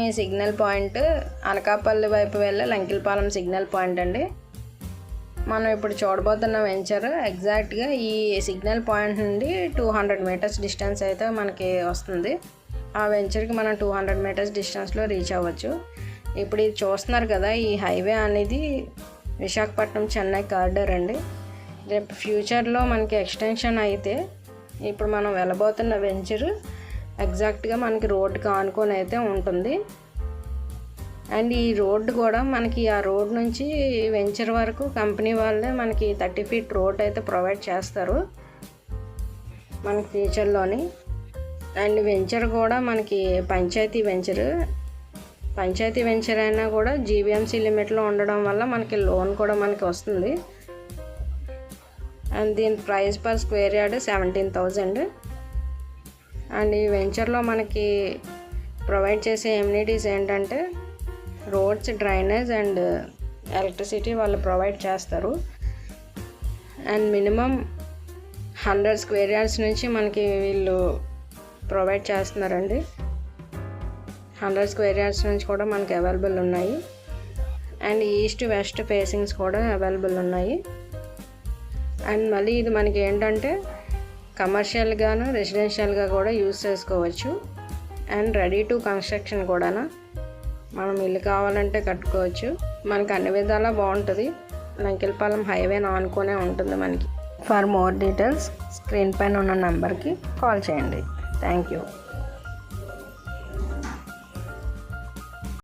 ఈ signal point Anakapalli వైపు వెళ్ళే లంకిలపాలెం సిగ్నల్ పాయింట్ అండి. మనం ఇప్పుడు చూడబోతున్న వెంచర్ ఎగ్జాక్ట్గా ఈ సిగ్నల్ పాయింట్ నుండి 200 మీటర్స్ డిస్టెన్స్ అయితే మనకి వస్తుంది. ఆ వెంచర్కి మనం 200 మీటర్స్ డిస్టెన్స్లో రీచ్ అవ్వచ్చు. ఇప్పుడు ఇది చూస్తున్నారు కదా, ఈ హైవే అనేది విశాఖపట్నం చెన్నై కారిడార్ అండి. రేపు ఫ్యూచర్లో మనకి ఎక్స్టెన్షన్ అయితే ఇప్పుడు మనం వెళ్ళబోతున్న వెంచర్ ఎగ్జాక్ట్గా మనకి రోడ్డుకి ఆనుకొని అయితే ఉంటుంది. అండ్ ఈ రోడ్డు కూడా మనకి ఆ రోడ్ నుంచి వెంచర్ వరకు కంపెనీ వాళ్ళే మనకి 30 ఫీట్ రోడ్ అయితే ప్రొవైడ్ చేస్తారు మనకి ఫ్యూచర్లోని. అండ్ వెంచర్ కూడా మనకి పంచాయతీ వెంచర్ అయినా కూడా జీవీఎంసీ లిమిట్లో ఉండడం వల్ల మనకి లోన్ కూడా మనకి వస్తుంది. అండ్ దీని price per square yard 17,000. And ఈ వెంచర్లో మనకి ప్రొవైడ్ చేసే ఎమ్యూనిటీస్ ఏంటంటే రోడ్స్, డ్రైనేజ్ అండ్ ఎలక్ట్రిసిటీ వాళ్ళు ప్రొవైడ్ చేస్తారు. అండ్ మినిమం 100 స్క్వేర్ యార్డ్స్ నుంచి మనకి వీళ్ళు ప్రొవైడ్ చేస్తున్నారండి. 100 స్క్వేర్ యార్డ్స్ నుంచి కూడా మనకి అవైలబుల్ ఉన్నాయి. అండ్ ఈస్ట్ వెస్ట్ ఫేసింగ్స్ కూడా అవైలబుల్ ఉన్నాయి. అండ్ మళ్ళీ ఇది మనకి ఏంటంటే కమర్షియల్గాను రెసిడెన్షియల్గా కూడా యూజ్ చేసుకోవచ్చు. అండ్ రెడీ టు కన్స్ట్రక్షన్ కూడా మనం ఇల్లు కావాలంటే కట్టుకోవచ్చు. మనకి అన్ని విధాలా బాగుంటుంది. లంకిలపాలెం హైవే ఆనుకునే ఉంటుంది మనకి. ఫర్ మోర్ డీటెయిల్స్ స్క్రీన్ పైన ఉన్న నెంబర్కి కాల్ చేయండి. Thank you.